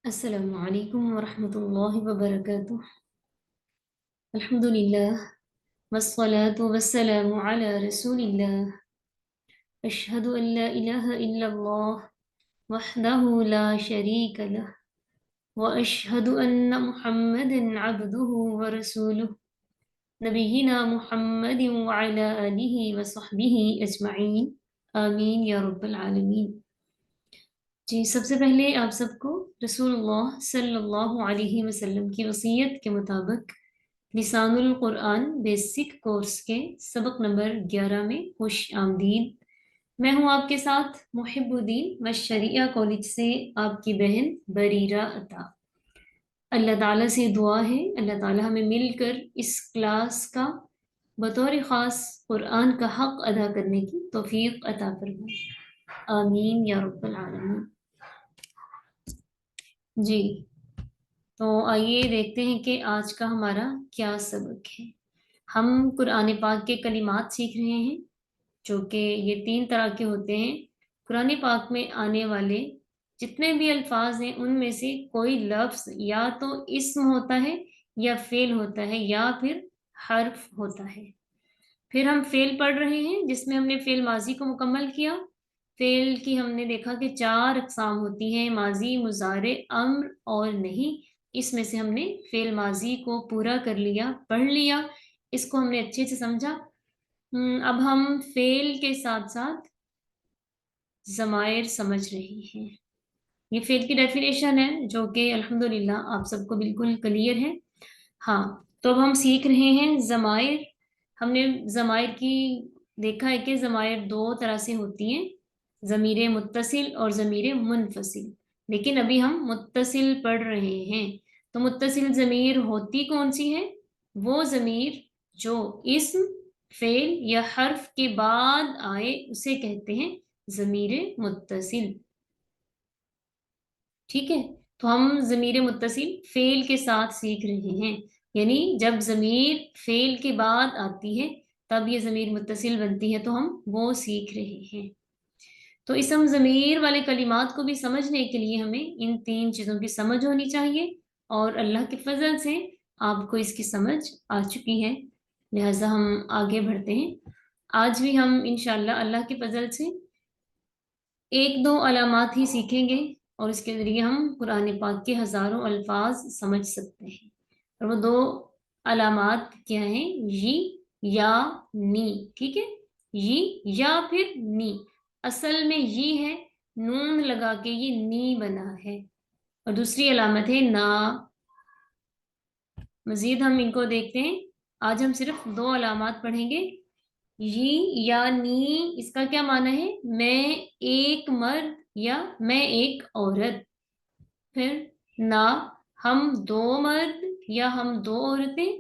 السلام علیکم ورحمۃ اللہ وبرکاتہ۔ الحمد للہ والصلاة والسلام علی رسول اللہ۔ اشہد ان لا الہ الا اللہ وحدہ لا شریک لہ واشہد ان محمدا عبدہ ورسولہ نبینا محمد وعلی آلہ وصحبہ اجمعین آمین یا رب العالمین۔ جی، سب سے پہلے آپ سب کو رسول اللہ صلی اللہ علیہ وسلم کی وصیت کے مطابق لسان القرآن بیسک کورس کے سبق نمبر 11 میں خوش آمدید۔ میں ہوں آپ کے ساتھ محب الدین و شریعہ کالج سے آپ کی بہن بریرہ عطا۔ اللہ تعالیٰ سے دعا ہے اللہ تعالیٰ ہمیں مل کر اس کلاس کا بطور خاص قرآن کا حق ادا کرنے کی توفیق عطا فرمائے، آمین یا رب العالمین۔ جی، تو آئیے دیکھتے ہیں کہ آج کا ہمارا کیا سبق ہے۔ ہم قرآن پاک کے کلمات سیکھ رہے ہیں، جو کہ یہ 3 طرح کے ہوتے ہیں۔ قرآن پاک میں آنے والے جتنے بھی الفاظ ہیں ان میں سے کوئی لفظ یا تو اسم ہوتا ہے یا فعل ہوتا ہے یا پھر حرف ہوتا ہے۔ پھر ہم فعل پڑھ رہے ہیں جس میں ہم نے فعل ماضی کو مکمل کیا۔ فعل کی ہم نے دیکھا کہ 4 اقسام ہوتی ہیں، ماضی، مضارع، امر اور نہیں۔ اس میں سے ہم نے فعل ماضی کو پورا کر لیا، پڑھ لیا، اس کو ہم نے اچھے سے سمجھا۔ اب ہم فعل کے ساتھ ساتھ ضمائر سمجھ رہے ہیں۔ یہ فعل کی ڈیفینیشن ہے جو کہ الحمدللہ آپ سب کو بالکل کلیئر ہے۔ ہاں، تو اب ہم سیکھ رہے ہیں ضمائر۔ ہم نے ضمائر کی دیکھا ہے کہ ضمائر 2 طرح سے ہوتی ہیں، ضمیر متصل اور ضمیر منفصل، لیکن ابھی ہم متصل پڑھ رہے ہیں۔ تو متصل ضمیر ہوتی کون سی ہے؟ وہ ضمیر جو اسم، فعل یا حرف کے بعد آئے اسے کہتے ہیں ضمیر متصل۔ ٹھیک ہے، تو ہم ضمیر متصل فعل کے ساتھ سیکھ رہے ہیں، یعنی جب ضمیر فعل کے بعد آتی ہے تب یہ ضمیر متصل بنتی ہے، تو ہم وہ سیکھ رہے ہیں۔ تو اسم ضمیر والے کلمات کو بھی سمجھنے کے لیے ہمیں ان 3 چیزوں کی سمجھ ہونی چاہیے، اور اللہ کے فضل سے آپ کو اس کی سمجھ آ چکی ہے، لہٰذا ہم آگے بڑھتے ہیں۔ آج بھی ہم انشاءاللہ اللہ کے فضل سے 1-2 علامات ہی سیکھیں گے، اور اس کے ذریعے ہم قرآن پاک کے ہزاروں الفاظ سمجھ سکتے ہیں۔ اور وہ 2 علامات کیا ہیں؟ یی یا نی۔ ٹھیک ہے، یی یا پھر نی۔ اصل میں یی ہے، نون لگا کے یہ نی بنا ہے، اور دوسری علامت ہے نا۔ مزید ہم ان کو دیکھتے ہیں۔ آج ہم صرف 2 علامات پڑھیں گے۔ یی یا نی، اس کا کیا معنی ہے؟ میں ایک مرد یا میں ایک عورت۔ پھر نا، ہم 2 مرد یا ہم 2 عورتیں۔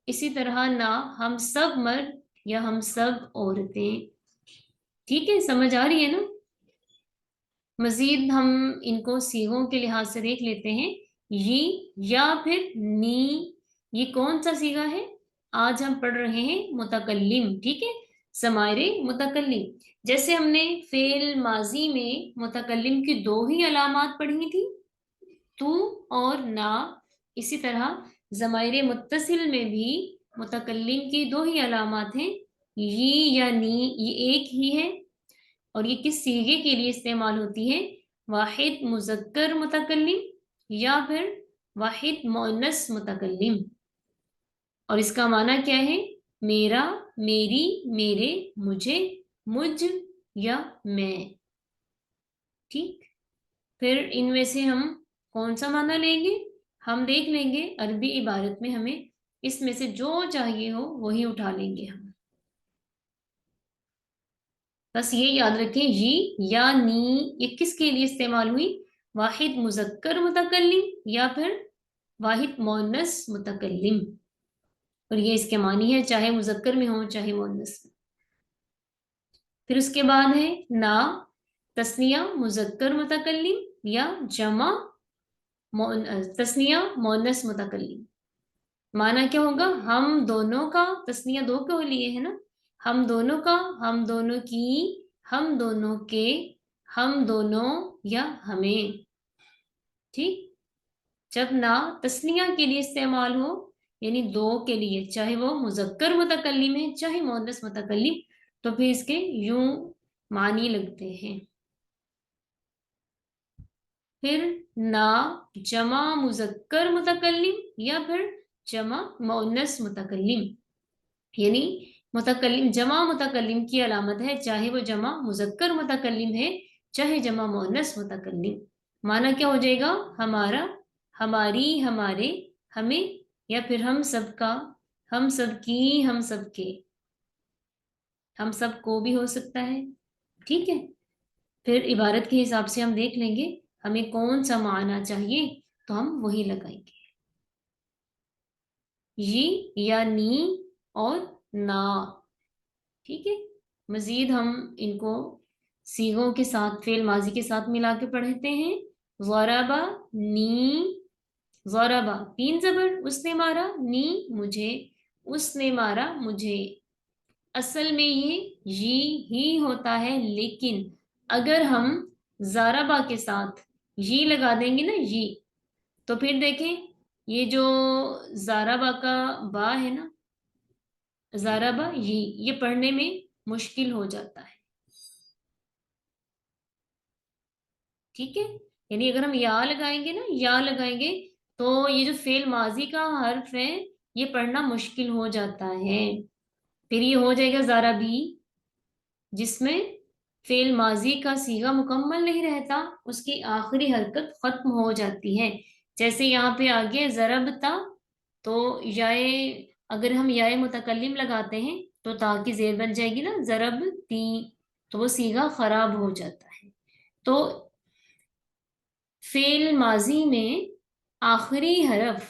اسی طرح نا، ہم سب مرد یا ہم سب عورتیں۔ ٹھیک ہے، سمجھ آ رہی ہے نا؟ مزید ہم ان کو صیغوں کے لحاظ سے دیکھ لیتے ہیں۔ یی یا پھر نی، یہ کون سا صیغہ ہے؟ آج ہم پڑھ رہے ہیں متکلم۔ ٹھیک ہے، ضمائر متکلم۔ جیسے ہم نے فعل ماضی میں متکلم کی 2 ہی علامات پڑھی تھی، تو اور نا، اسی طرح ضمائر متصل میں بھی متکلم کی 2 ہی علامات ہیں، یی یا نی، یہ ایک ہی ہے۔ اور یہ کس صیغے کے لیے استعمال ہوتی ہے؟ واحد مذکر متکلم یا پھر واحد مؤنث متکلم۔ اور اس کا معنی کیا ہے؟ میرا، میری، میرے، مجھے، مجھ یا میں۔ ٹھیک، پھر ان میں سے ہم کون سا معنی لیں گے؟ ہم دیکھ لیں گے عربی عبارت میں ہمیں اس میں سے جو چاہیے ہو وہی اٹھا لیں گے ہم۔ بس یہ یاد رکھیں، یی یا نی یہ کس کے لیے استعمال ہوئی؟ واحد مذکر متکلم یا پھر واحد مؤنث متکلم، اور یہ اس کے معنی ہے، چاہے مذکر میں ہو چاہے مؤنث میں۔ پھر اس کے بعد ہے نا، تثنیہ مذکر متکلم یا جمع تثنیہ مؤنث متکلم۔ معنی کیا ہوگا؟ ہم دونوں کا، تثنیہ 2 کے لیے ہے نا، ہم دونوں کا، ہم دونوں کی، ہم دونوں کے، ہم دونوں یا ہمیں۔ ٹھیک، जब ना तस्निया के लिए इस्तेमाल हो, यानी दो के लिए, चाहे वो मुज़क्कर मुतकल्लिम है चाहे मुअन्नस मुतकल्लिम, तो फिर इसके यूं मानी लगते हैं। फिर ना जमा मुज़क्कर मुतकल्लिम या फिर जमा मुअन्नस मुतकल्लिम, यानी मुतकल्लिम जमा मुतकल्लिम की अलामत है, चाहे वो जमा मुज़क्कर मुतकल्लिम है चाहे जमा मुअन्नस मुतकल्लिम। माना क्या हो जाएगा? हमारा, हमारी, हमारे, हमें, या फिर हम सबका, हम सबकी, हम सबके, हम सबको भी हो सकता है। ठीक है, फिर इबारत के हिसाब से हम देख लेंगे हमें कौन सा माना चाहिए, तो हम वही लगाएंगे। ये या नी और ना। ठीक है, मजीद हम इनको सीगों के साथ, फेल माजी के साथ मिला के पढ़ते हैं। ज़रबा नी, ज़रबा तीन जबर, उसने मारा, नी मुझे, उसने मारा मुझे। असल में ये ही होता है, लेकिन अगर हम ज़रबा के साथ ये लगा देंगे ना, ये, तो फिर देखें ये जो ज़रबा का बा है ना, ज़रबा ये पढ़ने में मुश्किल हो जाता है। ठीक है, यानी अगर हम या लगाएंगे ना, या लगाएंगे, तो ये जो फेल माजी का हर्फ है ये पढ़ना मुश्किल हो जाता है। फिर ये हो जाएगा ज़रबी, जिसमें फेल माजी का सीगा मुकम्मल नहीं रहता, उसकी आखिरी हरकत खत्म हो जाती है। जैसे यहाँ पे आ गया ज़रबता, तो याए, अगर हम याए मुतकल्लिम लगाते हैं तो ता की जेर बन जाएगी ना, ज़रब ती, तो वो सीगा खराब हो जाता है। तो फेल माजी में आखिरी हरफ,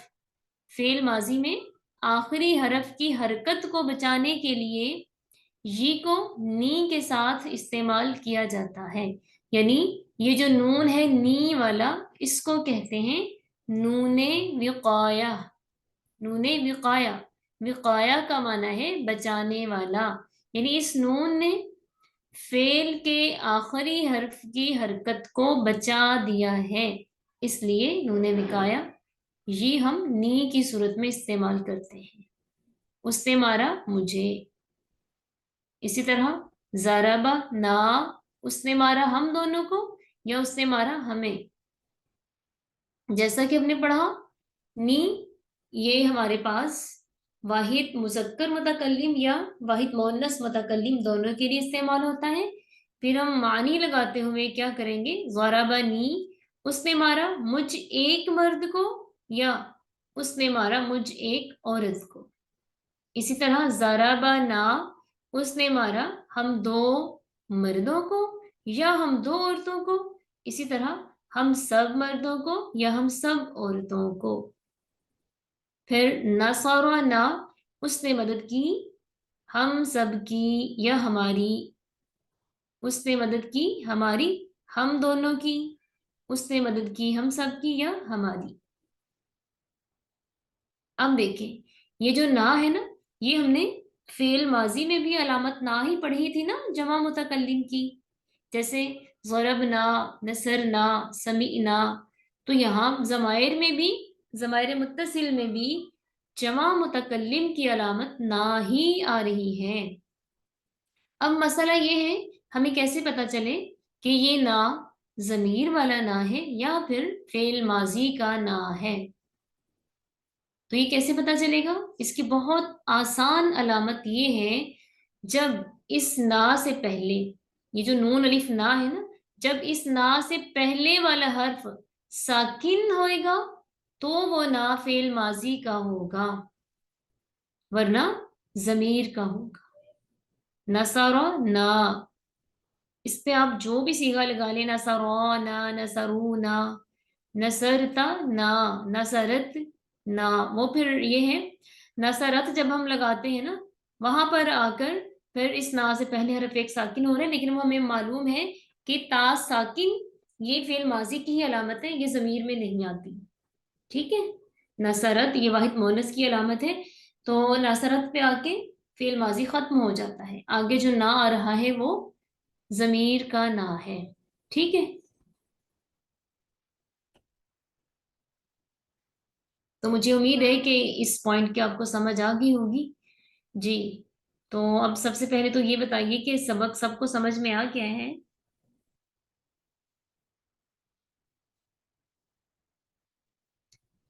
फेल माजी में आखिरी हरफ की हरकत को बचाने के लिए ये को नी के साथ इस्तेमाल किया जाता है। यानी ये जो नून है नी वाला, इसको कहते हैं नूने विकाया। नूने विकाया, विकाया का माना है बचाने वाला, यानी इस नून ने फेल के आखिरी हर्फ की हरकत को बचा दिया है, इसलिए नूने विकाया ये हम नी की सूरत में इस्तेमाल करते हैं। उसने मारा मुझे। इसी तरह ज़रबा ना, उसने मारा हम दोनों को या उसने मारा हमें। जैसा कि हमने पढ़ा, नी ये हमारे पास वाहिद मुज़क्कर मुतकल्लिम या वाहिद मुअन्नस मुतकल्लिम दोनों के लिए इस्तेमाल होता है। फिर हम मानी लगाते हुए क्या करेंगे? ज़रबा नी, उसने मारा मुझ एक मर्द को या उसने मारा मुझ एक औरत को। इसी तरह ज़रबा ना, उसने मारा हम दो मर्दों को या हम दो औरतों को। इसी तरह हम सब मर्दों को या हम सब औरतों को। फिर नसरा ना, उसने मदद की हम सब की या हमारी, उसने मदद की हमारी हम दोनों की, उसने मदद की हम सब की या हमारी। अब देखें, ये जो ना है ना, ये हमने फेल माजी में भी अलामत ना ही पढ़ी थी ना, जमा मुतकल्लिम की। जैसे ज़रबना, नसरना, समीना, तो यहाँ ज़मायर में भी, ज़मायर मुत्तसिल में भी जमा मुतकल्लिम की अलामत ना ही आ रही है। अब मसला ये है, हमें कैसे पता चले कि ये ना ज़मीर वाला ना है या फिर फेल माजी का ना है? तो ये कैसे पता चलेगा? इसकी बहुत आसान अलामत ये है, जब इस ना से पहले, ये जो नून अलिफ ना है ना, जब इस ना से पहले वाला हर्फ साकिन होएगा तो वो ना फेल माजी का होगा, वरना जमीर का होगा। नसरा ना, इस पे आप जो भी सीगा लगा लें, नसरा ना, नसरू ना, नसरता ना, नसरत ना, वो फिर ये है नसरत जब हम लगाते हैं ना, वहां पर आकर फिर इस ना से पहले हरफ एक साकिन हो रहा है, लेकिन वो हमें मालूम है कि ता साकिन ये फेल माजी की ही अलामत है, ये जमीर में नहीं आती। ठीक है, नसरत ये वाहिद मोनस की अलामत है, तो नसरत पे आके फेल माजी खत्म हो जाता है, आगे जो ना आ रहा है वो जमीर का ना है। ठीक है, तो मुझे उम्मीद है कि इस पॉइंट की आपको समझ आ गई होगी। जी, तो अब सबसे पहले तो ये बताइए कि सबक सबको समझ में आ गया है?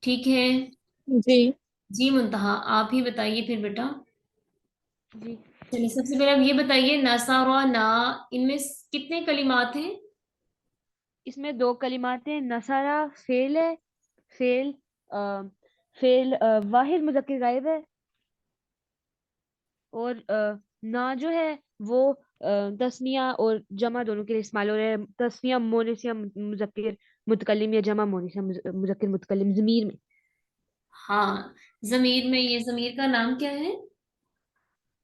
ठीक है। जी। जी मुंतहा, आप ही बताइए फिर बेटा। जी, चलिए, सबसे पहले आप ये बताइए, नसा और ना, इनमें कितने कलिमात हैं? इसमें दो कलिमात हैं। नसारा फेल है। फेल आ, फेल वाहिद मुज़क्किर गायब है। और ना जो है वो तस्निया और जमा दोनों के लिए इस्तेमाल हो रहा है। तस्निया मोनिस या मुज़क्किर मुतकल्लिम या जमा मोनिस या मुज़क्किर मुतकल्लिम ज़मीर में। हाँ, जमीर में, ये जमीर का नाम क्या है?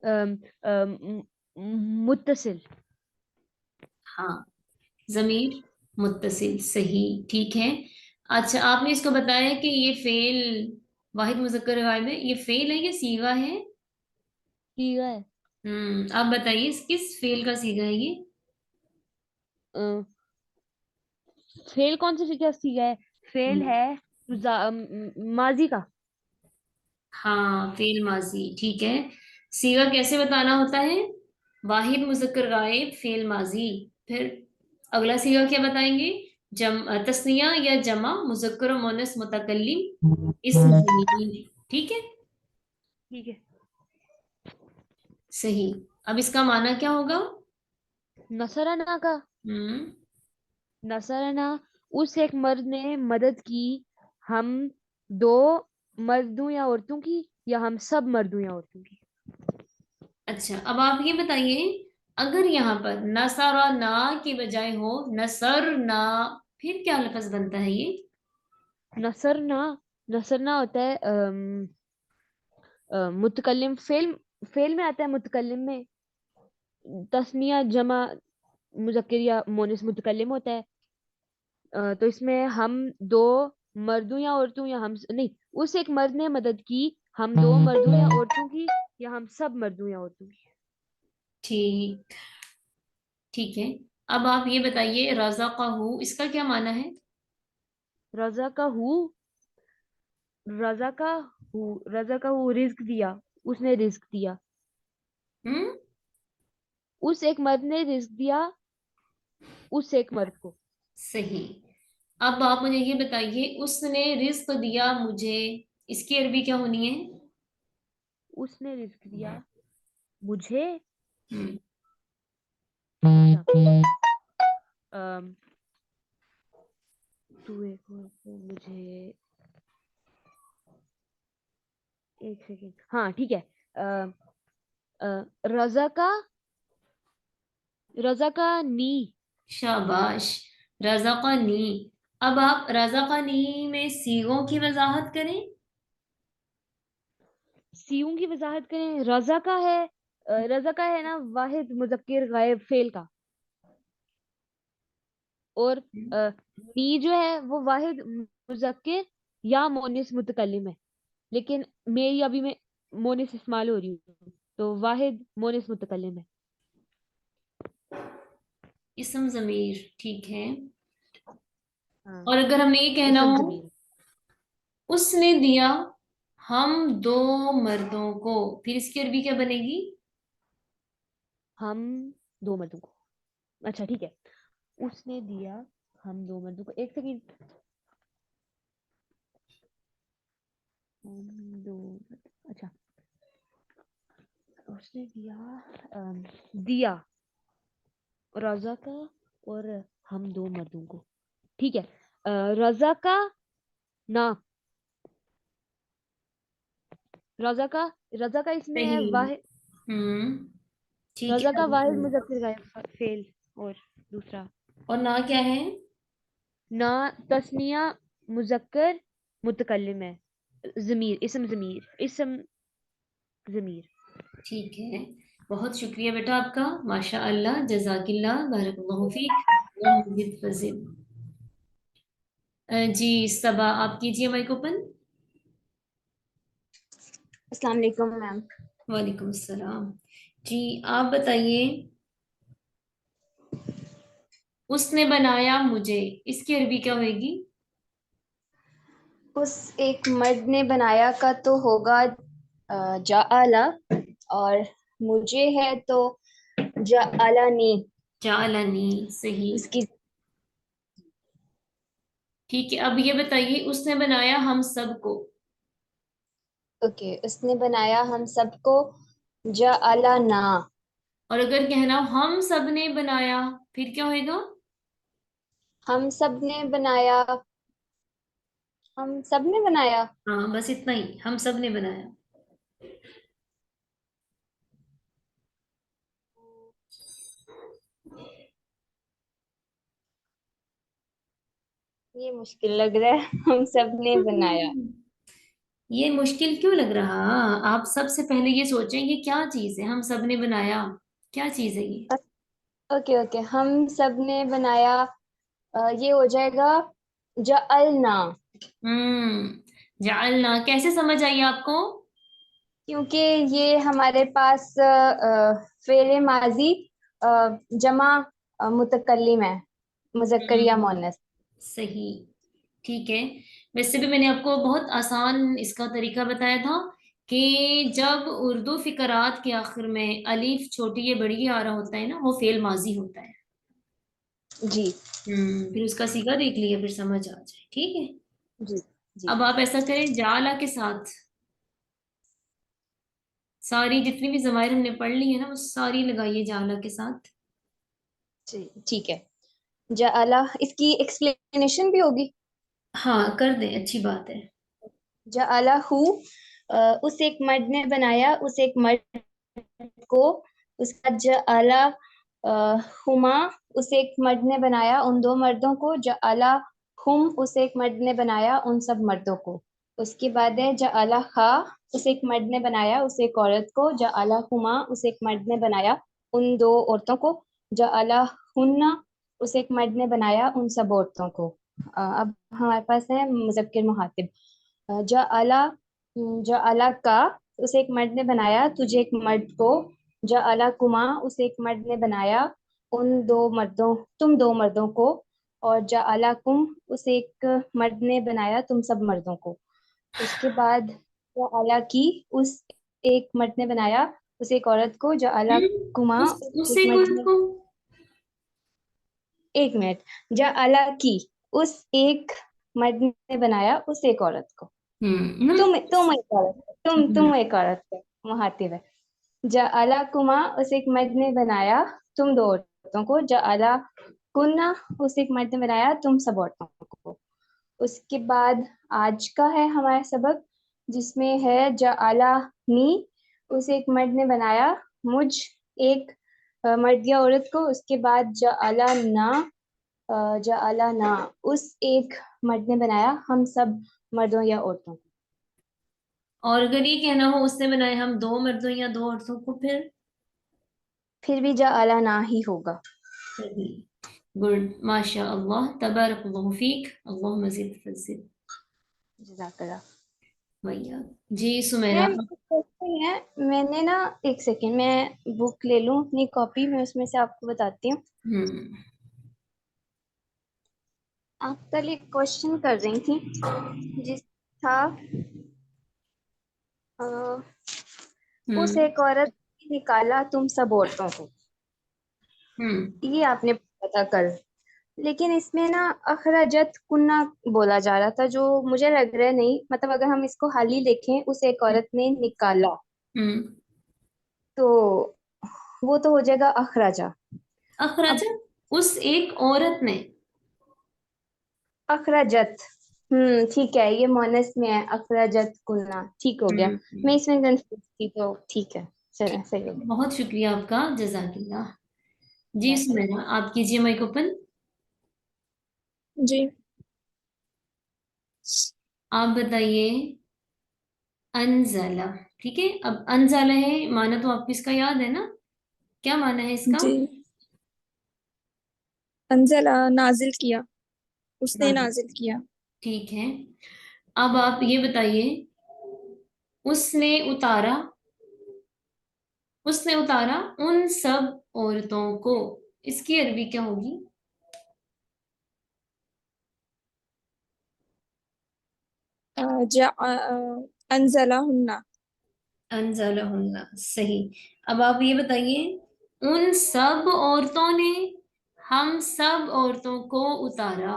अम, अम, मुत्तसिल। हाँ, जमीर मुत्तसिल, सही। ठीक है। अच्छा, आपने इसको बताया कि ये फेल वाहिद मुज़क्कर गायब है, ये फेल है या सीगा है? ठीक है। आप बताइए किस फेल का सीगा है ये? अ, फेल कौन सी फिक्र सीखा है? फेल हम्म, है माजी का। हाँ, फेल माजी, ठीक है। सीगा कैसे बताना होता है? वाहिद मुज़क्कर गायब फेल माजी। फिर अगला सीगा क्या बताएंगे? तस्निया या जमा मुज़क्कर और मुअन्नस मुतकल्लिम इस्म ज़मीर। ठीक है, ठीक है। सही। अब इसका माना क्या होगा? नसराना का। हम्म। नसराना, उस एक मर्द ने मदद की। हम दो मर्दों या औरतों की, या हम सब मर्दों या औरतों की। अच्छा, अब आप ये बताइए, अगर यहाँ पर नसरा ना की बजाय हो नसर ना, फिर क्या लफ्ज बनता है ये? नसरना, नसरना होता है मुतकल्लिम। फेल, फेल में आता है मुतकल्लिम में। तस्निया जमा मुज़क्किर या मोनिस मुतकल्लिम होता है। तो इसमें हम दो मर्दों या औरतों, या हम नहीं, उस एक मर्द ने मदद की। हम दो मर्दों या औरतों की, या हम सब मर्दों या औरतों की। ठीक, ठीक है। अब आप ये बताइए, रज़ा का हूँ इसका क्या माना है? रजा का हूँ, रजा का रजा का हूँ रिस्क दिया। उसने रिस्क दिया। हम्म, उस एक मर्द ने रिस्क दिया उस एक मर्द को। सही। अब आप मुझे ये बताइए, उसने रिस्क दिया मुझे, इसकी अरबी क्या होनी है? उसने रिस्क दिया मुझे। हम्म, अम, तू एक और को मुझे। एक सेकेंड, हाँ ठीक है। रजा का, रजा का नी। शाबाश, रज़ा का नी। अब आप रज़ा का नी में सीगों की वजाहत करें। सीयू की वजाहत करें। रजा का है, रजा का है ना वाहिद मुजक्किर गायब फेल का। और नी जो है वो वाहिद मुजक्किर या मोनिस मुतकल्लिम है। लेकिन मेरी अभी में मोनिस इस्तेमाल हो रही हूँ, तो वाहिद मोनिस मुतकल्लिम है। इस्म ज़मीर, ठीक है। हाँ, और अगर हमें ये कहना इसम हो, जमील। उसने दिया हम दो मर्दों को, फिर इसकी अरबी क्या बनेगी? हम दो मर्दों को। अच्छा ठीक है। उसने दिया हम दो मर्दों को। एक सेकंड। हम दो अच्छा, उसने दिया दिया रजा का और हम दो मर्दों को। ठीक है। रजा का ना, रजा का इसमें है सही। वाहिद। हम्म, ठीक रजा है। का अब वाहिद बताइए। मुजक्किर गायब फेल। और दूसरा और ना क्या है? ना तस्निया मुजक्कर मुतकल्लिम है। जमीर, इसम जमीर, इसम जमीर। ठीक है, बहुत शुक्रिया बेटा आपका, माशा अल्लाह, जजाकिल्लाह, बारकल्लाहु फीक, अल्लाह मज़ीद फज़ील। जी सबा, आप कीजिए माइक ओपन। अस्सलाम वालेकुम मैम। वालेकुम सलाम। जी, आप बताइए, उसने बनाया मुझे, इसकी अरबी क्या होगी? اس ایک مرد نے بنایا کا تو ہوگا جعلا، اور مجھے ہے تو جعلنی. جعلنی، صحیح. اس کی ٹھیک ہے، اب یہ بتائیے اس نے بنایا ہم سب کو. اوکے، اس نے بنایا ہم سب کو جعلنا. اور اگر کہنا ہم سب نے بنایا پھر کیا ہوئے گا؟ ہم سب نے بنایا. ہم سب نے بنایا. ہاں بس اتنا ہی، ہم سب نے بنایا. یہ مشکل لگ رہا ہے. ہم سب نے بنایا. یہ مشکل کیوں لگ رہا؟ آپ سب سے پہلے یہ سوچیں یہ کیا چیز ہے، ہم سب نے بنایا کیا چیز ہے یہ؟ اوکے اوکے، ہم سب نے بنایا. یہ ہو جائے گا جعلنا. جعلنا کیسے سمجھ آئی آپ کو؟ کیونکہ یہ ہمارے پاس فعل ماضی جمع متکلم ہے، مذکر یا مؤنث. صحیح، ٹھیک ہے. ویسے بھی میں نے آپ کو بہت آسان اس کا طریقہ بتایا تھا کہ جب اردو فقرات کے آخر میں الف چھوٹی یا بڑی آ رہا ہوتا ہے نا، وہ فعل ماضی ہوتا ہے. جی پھر اس کا صیغہ دیکھ لیے پھر سمجھ آ جائے. ٹھیک ہے، جی جی. اب آپ ایسا کریں جعلا کے ساتھ ساری جتنی بھی ضمائر ہم نے پڑھ لی ہے نا وہ ساری لگائیے جعلا کے ساتھ. جی ٹھیک ہے. جعلا، اس کی ایکسپلینیشن بھی ہوگی. ہاں کر دیں، اچھی بات ہے. جعلہ، اس ایک مرد نے بنایا اس ایک مرد کو. اس کا جعلہ ہما، اس ایک مرد نے بنایا ان دو مردوں کو. جعلہ ہم، اس ایک مرد نے بنایا ان سب مردوں کو. اس کے بعد ہے جعلہ خا، اس ایک مرد نے بنایا اس ایک عورت کو. جعلہ ہما، اس ایک مرد نے بنایا ان دو عورتوں کو. جعلہ ہن، اس ایک مرد نے بنایا ان سب عورتوں کو. اب ہمارے پاس ہے مذکر مخاطب. جعلہ، جعلہ کا، اس ایک مرد نے بنایا تجھے ایک مرد کو. جعلہ کما، اس ایک مرد نے بنایا ان دو مردوں تم دو مردوں کو. اور جعلہ کم، اس ایک مرد نے بنایا تم سب مردوں کو. اس کے بعد جعلہ کی، اس ایک مرد نے بنایا اس ایک عورت کو. جعلہ کما، اس ایک ایک مرد عورت نے، کو. ایک منٹ. جعلہ کی، اس ایک مرد نے بنایا اس ایک عورت کو. تم ایک عورت ہو، تم ایک عورت ہو، مخاطب ہے. جعلہ کما، اس ایک مرد نے بنایا تم دو عورتوں کو. جعلہ کنہ، اس ایک مرد نے بنایا تم سب عورتوں کو. اس کے بعد آج کا ہے ہمارا سبق، جس میں ہے جعلہ نی، اس ایک مرد نے بنایا مجھ ایک مرد یا عورت کو. اس کے بعد جعلہ نا، جعلہ نا، اس ایک مرد نے بنایا ہم سب مردوں یا عورتوں کو. اور اگر یہ کہنا ہو اس نے بنائے ہم دو مردوں یا دو عورتوں کو پھر بھی جعلہ نا ہی ہوگا. گڈ، ماشاء اللہ، تبارک اللہ فیک، اللہم زد فزد. جزاک اللہ. بھیا جی سمیرا. میم میں نے نا ایک سیکنڈ، میں بک لے لوں اپنی کاپی، میں اس میں سے آپ کو بتاتی ہوں. آپ کل ایک کوشچن کر رہی تھی جس تھا اس ایک عورت نے نکالا تم سب عورتوں کو. یہ آپ نے پتا کل، لیکن اس میں نا اخرجت کنہ بولا جا رہا تھا، جو مجھے لگ رہا ہے نہیں، مطلب اگر ہم اس کو حالی دیکھیں اس ایک عورت نے نکالا تو وہ تو ہو جائے گا اخراجہ. اب اخراجت، اس ایک عورت نے. اخراجت، ٹھیک ہے، یہ مونس میں ہے اخراجت کنہ، ٹھیک ہو گیا. میں اس میں کنفیوز تھی تو ٹھیک ہے، چلیں صحیح ہو گیا. بہت شکریہ آپ کا، جزاک اللہ. جی سمیرا آپ کیجیے مائک اوپن. جی آپ بتائیے انزلہ. ٹھیک ہے، اب انزلہ ہے معنی تو آپ کو اس کا یاد ہے نا، کیا معنی ہے اس کا؟ جی انزل نازل کیا، اس نے نازل کیا. ٹھیک ہے، اب آپ یہ بتائیے اس نے اتارا، اس نے اتارا ان سب عورتوں کو، اس کی عربی کیا ہوگی؟ انزلہن. انزلہن، صحیح. اب آپ یہ بتائیے، ان سب عورتوں نے ہم سب عورتوں کو اتارا.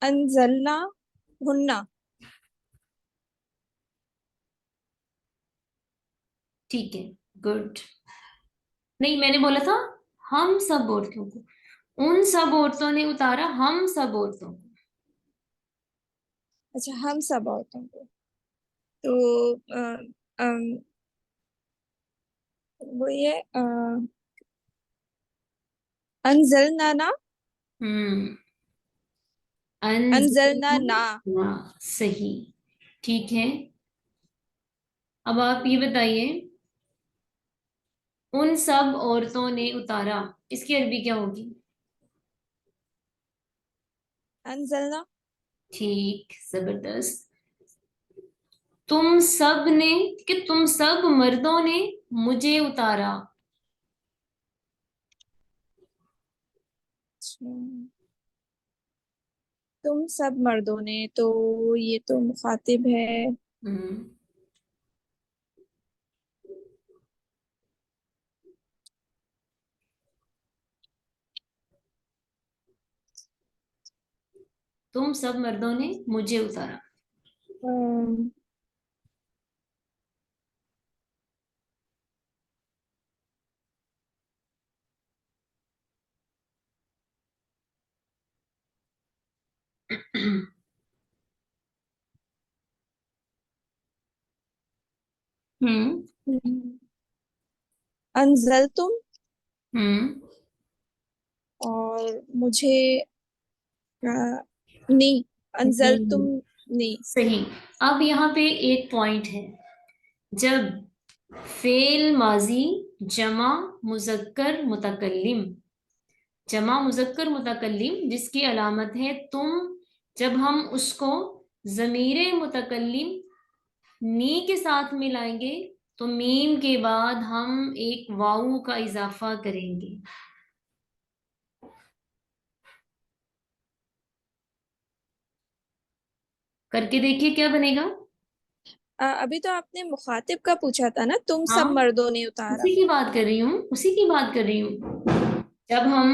انزلناہن. ٹھیک ہے، گڈ. نہیں، میں نے بولا تھا ہم سب عورتوں کو، ان سب عورتوں نے اتارا ہم سب عورتوں کو. اچھا، ہم سب عورتوں کو. تو وہ یہ انزلنا انزلنا. صحیح، ٹھیک ہے. اب آپ یہ بتائیے، ان سب عورتوں نے اتارا، اس کی عربی کیا ہوگی؟ انزلنا. ٹھیک، زبردست. تم سب نے، کہ تم سب مردوں نے مجھے اتارا. تم سب مردوں نے، تو یہ تو مخاطب ہے. ہم، تم سب مردوں نے مجھے اتارا. ام، ہم انزلتم. ہم اور مجھے نی. انزلتم نی. صحیح. اب یہاں پہ ایک پوائنٹ ہے، جب فعل ماضی جمع مذکر متکلم، جمع مذکر متکلم جس کی علامت ہے تم، جب ہم اس کو ضمیر متکلم نی کے ساتھ ملائیں گے تو میم کے بعد ہم ایک واو کا اضافہ کریں گے. کر کے دیکھیے کیا بنے گا. ابھی تو آپ نے مخاطب کا پوچھا تھا نا، تم ہاں، سب مردوں نے اتارا. اسی کی بات کر رہی ہوں، اسی کی بات کر رہی ہوں. جب ہم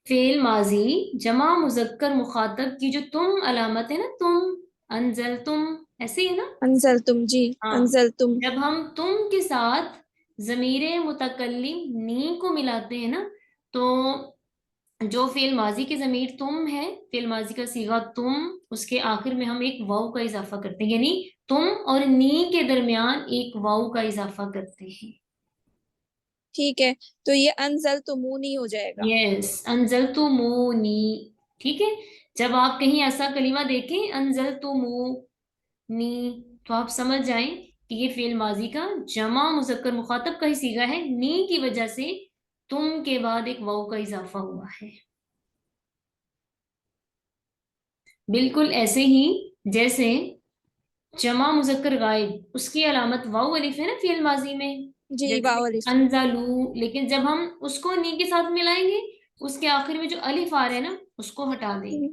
فعل ماضی جمع مذکر مخاطب کی جو تم علامت ہے نا، تم، انزل تم، ایسے ہی ہے نا. انزلتم. جی، ہاں، انزلتم. جب ہم تم کے ساتھ ضمیر متکلم نی کو ملاتے ہیں نا، تو جو فعل ماضی کی ضمیر تم ہے، فعل ماضی کا صیغہ تم، اس کے آخر میں ہم ایک واو کا اضافہ کرتے ہیں، یعنی تم اور نی کے درمیان ایک واو کا اضافہ کرتے ہیں. ٹھیک ہے، تو یہ انزلتمونی ہو جائے گا. یس، انزلتمونی. ٹھیک ہے، جب آپ کہیں ایسا کلمہ دیکھیں انزلتمونی تو آپ سمجھ جائیں کہ یہ فعل ماضی کا جمع مذکر مخاطب کا ہی صیغہ ہے، نی کی وجہ سے تم کے بعد ایک واو کا اضافہ ہوا ہے. بالکل ایسے ہی جیسے جمع مذکر غائب، اس کی علامت واو الف ہے نا فعل ماضی میں، جی، جیسے واو الف. انزلو، لیکن جب ہم اس کو نی کے ساتھ ملائیں گے، اس کے آخر میں جو الف آ رہا ہے نا، اس کو ہٹا دیں گے.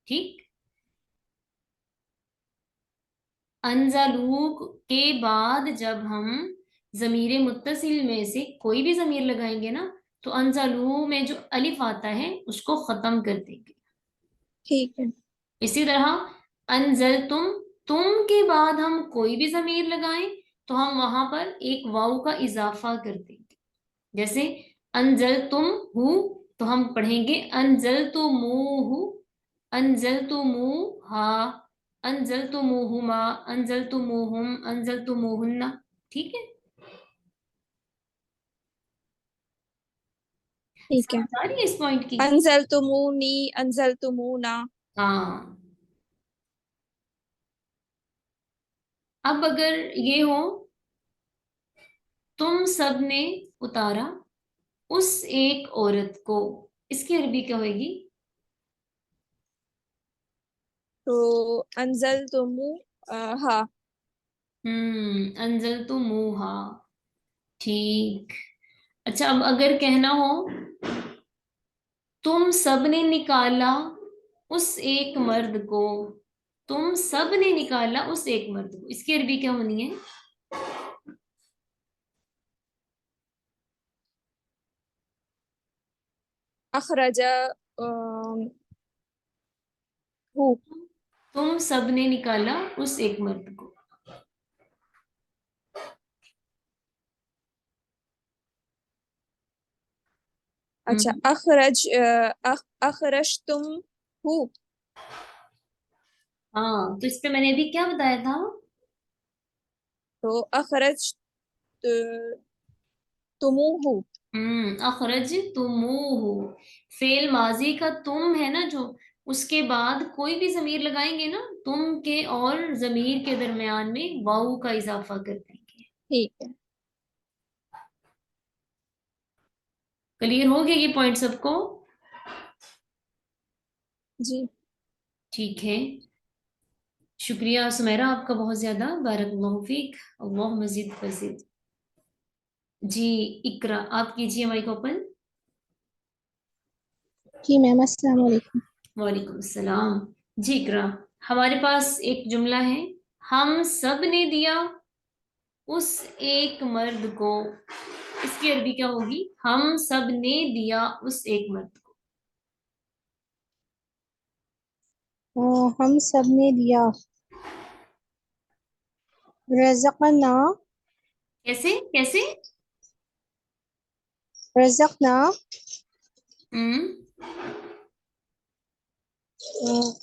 ٹھیک. انزلو کے بعد جب ہم ضمیر متصل میں سے کوئی بھی ضمیر لگائیں گے نا، تو انزلو میں جو الف آتا ہے اس کو ختم کر دیں گے. ٹھیک ہے. اسی طرح انزل تم کے بعد ہم کوئی بھی ضمیر لگائیں تو ہم وہاں پر ایک واو کا اضافہ کر دیں گے. جیسے انزل تم ہو تو ہم پڑھیں گے انزل تو منہ، انزل تو منہ ہا، انزل تو منہما، انزل تو منہم، انزل تو منہن. ٹھیک ہے، ٹھیک ہے. سمجھ آ رہی ہے اس پوائنٹ کی؟ انزلتمونی، انزلتمونا. ہاں. اب اگر یہ ہو تم سب نے اتارا اس ایک عورت کو، اس کی عربی کیا ہوئے گی؟ تو انزلتمو ہا. अंजल तो मुहा, ठीक। अच्छा, अब अगर कहना हो तुम सब ने निकाला उस एक मर्द को, तुम सब ने निकाला उस एक मर्द को, इसकी अरबी क्या होनी है? अखरजा हु। तुम सब ने निकाला उस एक मर्द को। अच्छा, हम्म, अखरज तुम हु। हाँ, तो इस पे मैंने अभी क्या बताया था? तो अखरज तुमुहु। अखरज तुमुहु, फेल माजी का तुम है ना जो, उसके बाद कोई भी जमीर लगाएंगे ना, तुम के और जमीर के दरमियान में वाऊ का इजाफा कर देंगे। ठीक है। क्लियर हो गया ये पॉइंट सबको? जी। ठीक है, शुक्रिया सुमेरा आपका बहुत ज्यादा, बारकल्लाहु फीक, अल्लाह मजीद फजीद। जी, इकरा आप कीजिए माइक ओपन। जी मैम, अस्सलाम वालेकुम। वालेकुम सलाम। जी इकरा, हमारे पास एक जुमला है, हम सब ने दिया उस एक मर्द को, इसकी अरबी क्या होगी? हम सब ने दिया उस एक मर्द को। हम सब ने दिया, रज़क़ना, कैसे कैसे? रज़क़ना, हम्म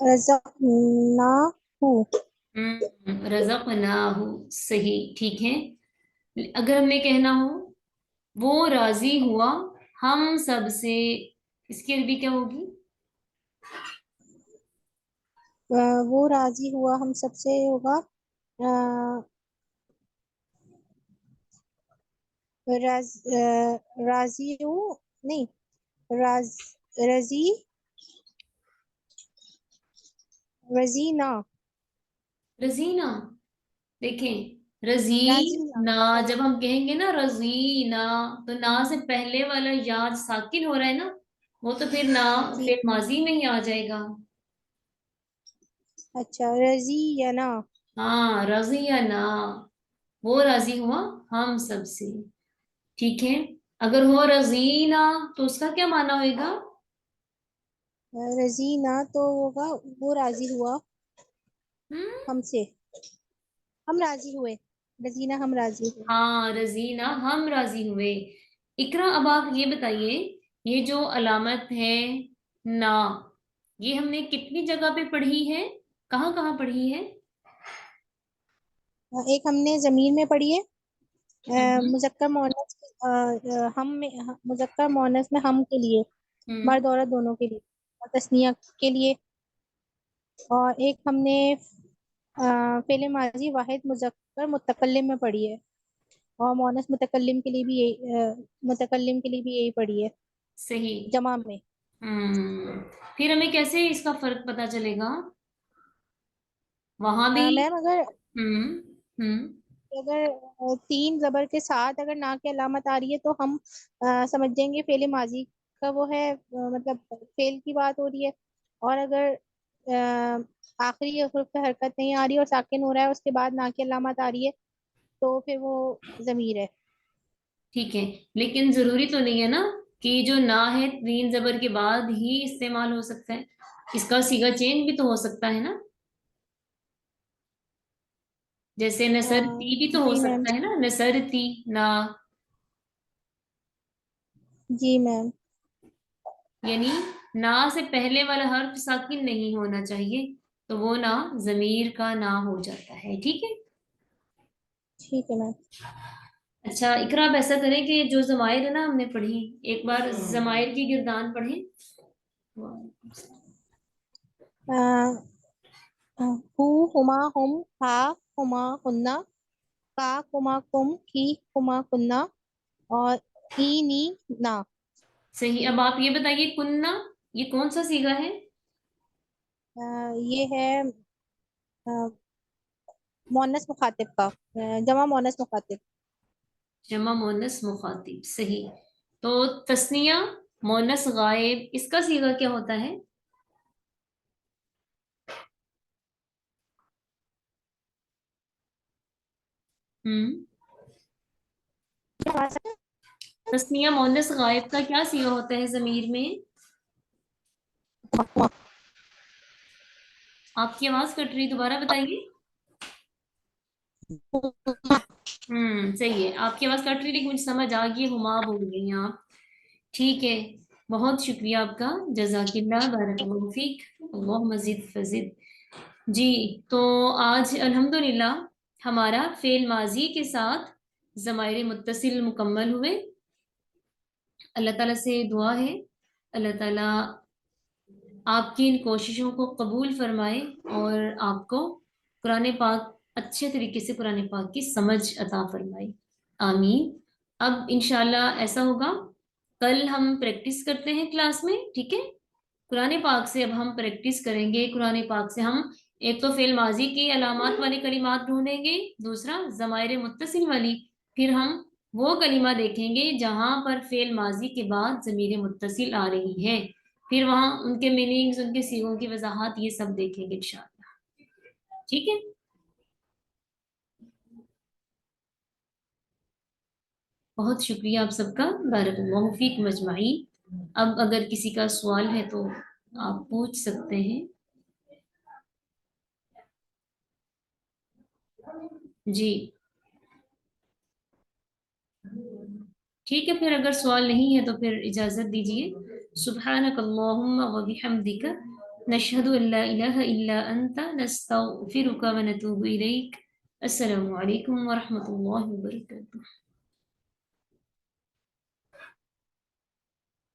रज़क़नाहु। रज़क़नाहु, सही, ठीक है। अगर हमने कहना हो वो राजी हुआ हम सब से, इसकी अरबी क्या होगी? वो राजी हुआ हम सबसे होगा, राज राजी हूँ, नहीं, राज रजी रजीना, रजीना, देखें, रजी राजीना, ना, सॉरी। जब हम कहेंगे ना रजीना, तो ना से पहले वाला याद साकिन हो रहा है ना, वो तो फिर ना जी, फिर माजी में ही आ जाएगा। अच्छा, रजीना। हाँ, रजिया ना, वो राजी हुआ हम सब से, ठीक है। अगर हो रजीना तो उसका क्या माना होगा? रजीना तो होगा वो राजी हुआ हम्म हमसे, हम राजी हुए, रजीना हम राजी हुए। हाँ, रजीना हम राजी हुए। इकरा, अब आप ये बताइए, ये जो अलामत है ना, ये हमने कितनी जगह पे पढ़ी है, कहाँ कहाँ पढ़ी है? एक हमने जमीर में पढ़ी है, हम्म मुजक्कर मोनस, हम में, मुजक्कर मोनस में हम के लिए, हम्म मर्द औरत दोनों के लिए, और तस्निया के लिए। और एक हमने फेले माजी वाहिद मुजक्कर मुतकल्लिम में पढ़ी है, और मोनस मुतकल्लिम के लिए भी यही, मुतकल्लिम के लिए भी यही पढ़ी है, सही। जमा में। हम्म फिर हमें कैसे इसका फर्क पता चलेगा? वहां भी। मैम, अगर हम्म हम्म अगर तीन जबर के साथ अगर ना की अलामत आ रही है तो हम समझ जाएंगे फेले माजी का वो है, मतलब फेल की बात हो रही है। और अगर आखिरी हर्फ पे हरकत नहीं आ रही और साकिन हो रहा है, उसके बाद ना की अलामत आ रही है, तो फिर वो जमीर है। ठीक है, लेकिन जरूरी तो नहीं है ना कि जो ना है तीन जबर के बाद ही इस्तेमाल हो सकता है, इसका सीगा चेंज भी तो हो सकता है ना, जैसे नसरती भी तो हो जी मैम। सकता है ना, नसरती ना, जी मैम। यानी ना से पहले वाला हर्फ साकिन नहीं होना चाहिए, तो वो ना जमीर का ना हो जाता है, ठीक है। ठीक है मैम। अच्छा इकरा, आप ऐसा करें कि जो जमायर है ना हमने पढ़ी, एक बार जमायर की गिरदान पढ़ें। अ, हु, हुमा, हुम, हा, हुमा, हुन्ना, का, कुमा, कुम, की, कुमा, कुन्ना, और ई, नी, ना। सही, अब आप ये बताइए, कुन्ना ये कौन सा सीगा है? ये है, मोनस मुखातिब का, जमा मोनस मुखातिब। जमा मोनस मुखातिब, सही। तो तस्निया मोनस गायब, इसका सीगा क्या होता है? हम्म तस्निया मोनस गायब का क्या सीगा होता है जमीर में? आपकी आवाज कट रही, दोबारा बताइए। सही है, आपकी आवाज कट रही लेकिन मुझे समझ आ गई, हुमा बोल गई हैं आप। ठीक है, बहुत शुक्रिया आपका, जजाकिल्लाह, बारकल्लाहु फीक, अल्लाह मजीद फजीद। जी, तो आज अल्हम्दुलिल्लाह हमारा फेल माजी के साथ ज़माइर मुत्तसिल मुकम्मल हुए। अल्लाह ताला से दुआ है, अल्लाह ताला आपकी इन कोशिशों को कबूल फरमाए और आपको कुरान पाक अच्छे तरीके से कुरान पाक की समझ अता फरमाए, आमीन। अब इंशाल्लाह ऐसा होगा, कल हम प्रैक्टिस करते हैं क्लास में, ठीक है? कुरान पाक से अब हम प्रैक्टिस करेंगे। कुरान पाक से हम एक तो फेल माजी की अलामात वाली कलिमात ढूंढेंगे, दूसरा ज़माइर मुत्तसिल वाली, फिर हम वो कलिमा देखेंगे जहां पर फेल माजी के बाद ज़मीर मुत्तसिल आ रही है, फिर वहां उनके मीनिंग्स, उनके सीगों की वजाहत, ये सब देखेंगे इंशाअल्लाह, ठीक है? बहुत शुक्रिया आप सबका, बारकल्लाहु फीक मजमाई। अब अगर किसी का सवाल है तो आप पूछ सकते हैं। जी ठीक है, फिर अगर सवाल नहीं है तो फिर इजाजत दीजिए। सुब्हानक अल्लाहुम्मा व बिहम्दिका नशहदु अल्ला इलाहा इल्ला अंता नस्तगफिरुका व नतूबु इलैक। अस्सलामु अलैकुम व रहमतुल्लाहि व बरकातुहू।